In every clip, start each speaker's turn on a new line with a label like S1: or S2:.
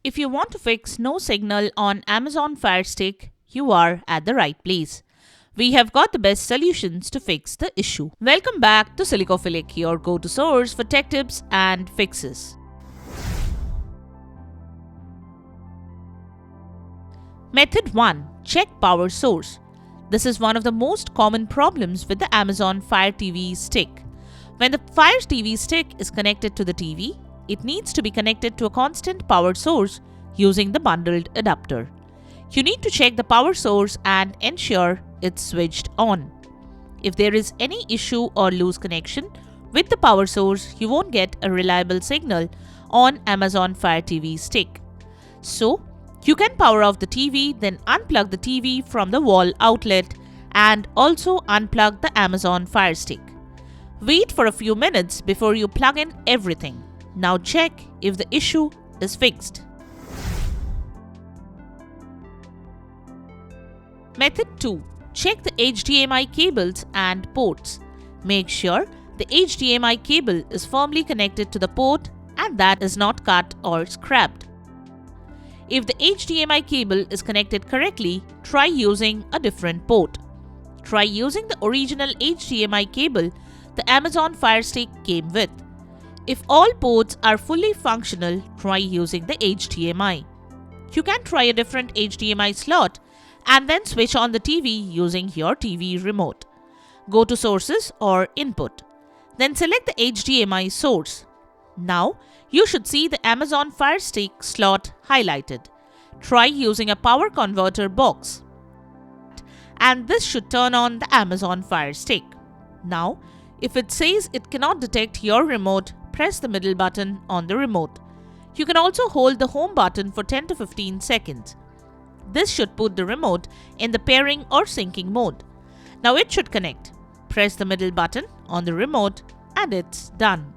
S1: If you want to fix no signal on Amazon Fire Stick, you are at the right place. We have got the best solutions to fix the issue. Welcome back to Silicophilic, your go-to source for tech tips and fixes. Method 1. Check power source. This is one of the most common problems with the Amazon Fire TV Stick. When the Fire TV Stick is connected to the TV, it needs to be connected to a constant power source using the bundled adapter. You need to check the power source and ensure it's switched on. If there is any issue or loose connection with the power source, you won't get a reliable signal on Amazon Fire TV Stick. So, you can power off the TV, then unplug the TV from the wall outlet and also unplug the Amazon Fire Stick. Wait for a few minutes before you plug in everything. Now check if the issue is fixed. Method 2. Check the HDMI cables and ports. Make sure the HDMI cable is firmly connected to the port and that is not cut or scrapped. If the HDMI cable is connected correctly, try using a different port. Try using the original HDMI cable the Amazon Fire Stick came with. If all ports are fully functional, try using the HDMI. You can try a different HDMI slot and then switch on the TV using your TV remote. Go to Sources or Input. Then select the HDMI source. Now, you should see the Amazon Fire Stick slot highlighted. Try using a power converter box. And this should turn on the Amazon Fire Stick. Now, if it says it cannot detect your remote, press the middle button on the remote. You can also hold the home button for 10 to 15 seconds. This should put the remote in the pairing or syncing mode. Now it should connect. Press the middle button on the remote and it's done.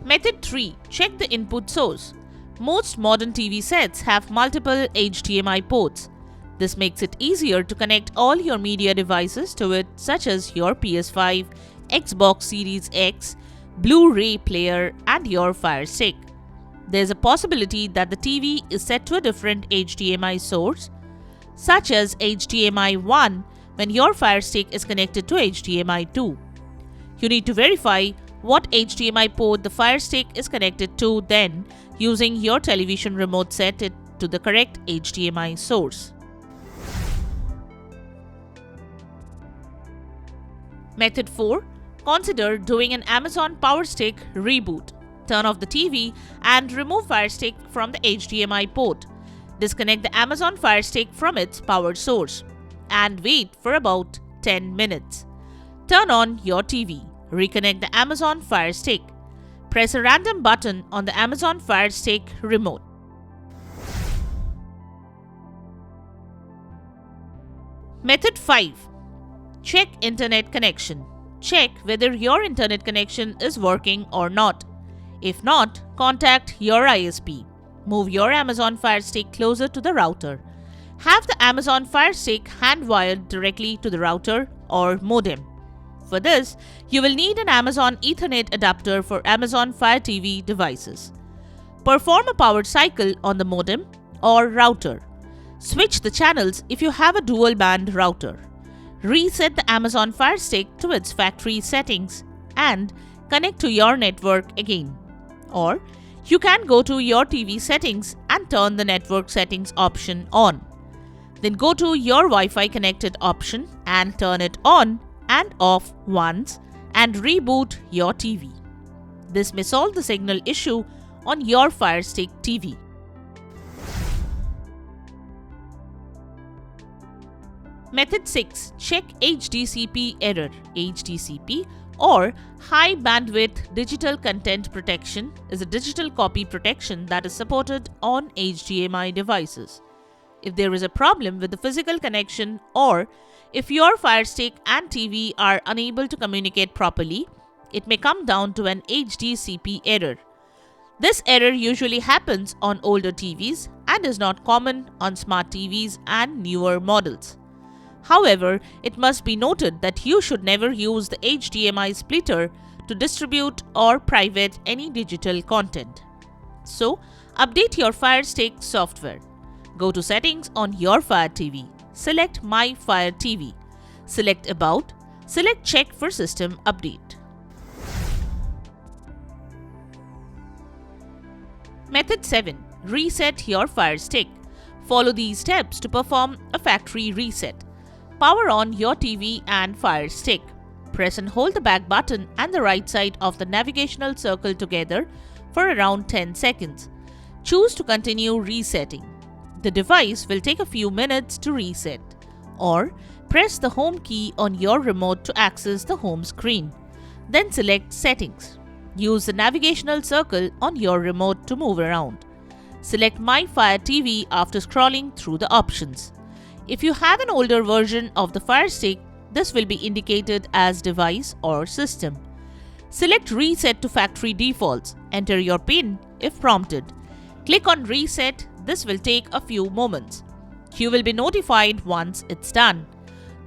S1: Method 3. Check the input source. Most modern TV sets have multiple HDMI ports. This makes it easier to connect all your media devices to it, such as your PS5, Xbox Series X, Blu-ray player, and your Fire Stick. There's a possibility that the TV is set to a different HDMI source, such as HDMI 1 when your Fire Stick is connected to HDMI 2. You need to verify what HDMI port the Fire Stick is connected to, then, using your television remote, set it to the correct HDMI source. Method 4. Consider doing an Amazon Power Stick reboot. Turn off the TV and remove Fire Stick from the HDMI port. Disconnect the Amazon Fire Stick from its power source and wait for about 10 minutes. Turn on your TV. Reconnect the Amazon Fire Stick. Press a random button on the Amazon Fire Stick remote. Method 5. Check internet connection. Check whether your internet connection is working or not. If not, contact your ISP. Move your Amazon Fire Stick closer to the router. Have the Amazon Fire Stick hand-wired directly to the router or modem. For this, you will need an Amazon Ethernet adapter for Amazon Fire TV devices. Perform a powered cycle on the modem or router. Switch the channels if you have a dual-band router. Reset the Amazon Fire Stick to its factory settings and connect to your network again. Or, you can go to your TV settings and turn the network settings option on. Then go to your Wi-Fi connected option and turn it on and off once and reboot your TV. This may solve the signal issue on your Fire Stick TV. Method 6. Check HDCP error. HDCP or High Bandwidth Digital Content Protection is a digital copy protection that is supported on HDMI devices. If there is a problem with the physical connection or if your Fire Stick and TV are unable to communicate properly, it may come down to an HDCP error. This error usually happens on older TVs and is not common on smart TVs and newer models. However, it must be noted that you should never use the HDMI splitter to distribute or private any digital content. So, update your Fire Stick software. Go to Settings on your Fire TV. Select My Fire TV. Select About. Select Check for System Update. Method 7. Reset your Fire Stick. Follow these steps to perform a factory reset. Power on your TV and Fire Stick. Press and hold the back button and the right side of the navigational circle together for around 10 seconds. Choose to continue resetting. The device will take a few minutes to reset. Or press the home key on your remote to access the home screen. Then select Settings. Use the navigational circle on your remote to move around. Select My Fire TV after scrolling through the options. If you have an older version of the Fire Stick, this will be indicated as device or system. Select Reset to Factory Defaults. Enter your PIN if prompted. Click on Reset. This will take a few moments. You will be notified once it's done.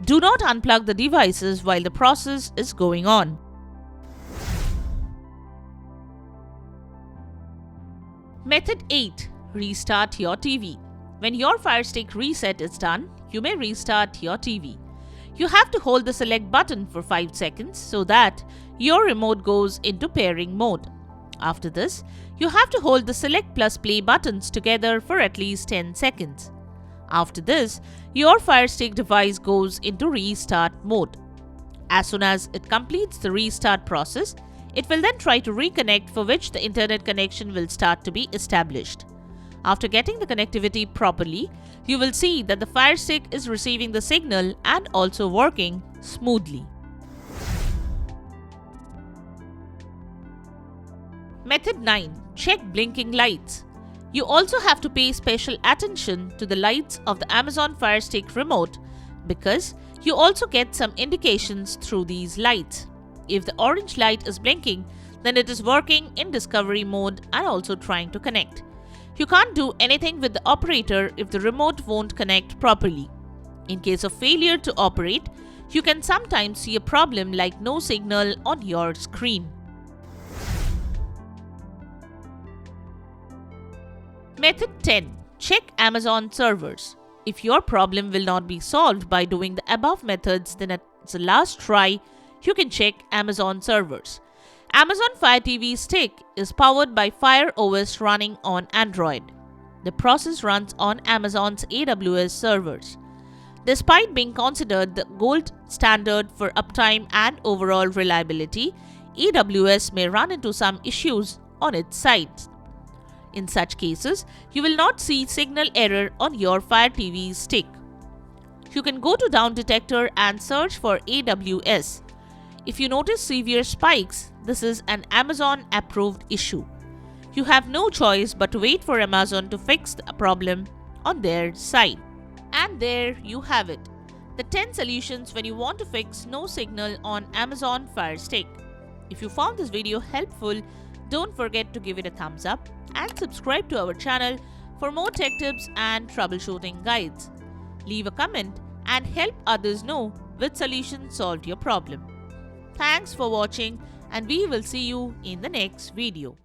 S1: Do not unplug the devices while the process is going on. Method 8. Restart your TV. When your Fire Stick reset is done, you may restart your TV. You have to hold the select button for 5 seconds so that your remote goes into pairing mode. After this, you have to hold the select plus play buttons together for at least 10 seconds. After this, your Fire Stick device goes into restart mode. As soon as it completes the restart process, it will then try to reconnect, for which the internet connection will start to be established. After getting the connectivity properly, you will see that the Fire Stick is receiving the signal and also working smoothly. Method 9. Check blinking lights. You also have to pay special attention to the lights of the Amazon Fire Stick remote because you also get some indications through these lights. If the orange light is blinking, then it is working in discovery mode and also trying to connect. You can't do anything with the operator if the remote won't connect properly. In case of failure to operate, you can sometimes see a problem like no signal on your screen. Method 10. Check Amazon servers. If your problem will not be solved by doing the above methods, then as a last try, you can check Amazon servers. Amazon Fire TV Stick is powered by Fire OS running on Android. The process runs on Amazon's AWS servers. Despite being considered the gold standard for uptime and overall reliability, AWS may run into some issues on its site. In such cases, you will not see signal error on your Fire TV Stick. You can go to Down Detector and search for AWS. If you notice severe spikes, this is an Amazon approved issue. You have no choice but to wait for Amazon to fix the problem on their side. And there you have it, the 10 solutions when you want to fix no signal on Amazon Fire Stick. If you found this video helpful, don't forget to give it a thumbs up and subscribe to our channel for more tech tips and troubleshooting guides. Leave a comment and help others know which solution solved your problem. Thanks for watching, and we will see you in the next video.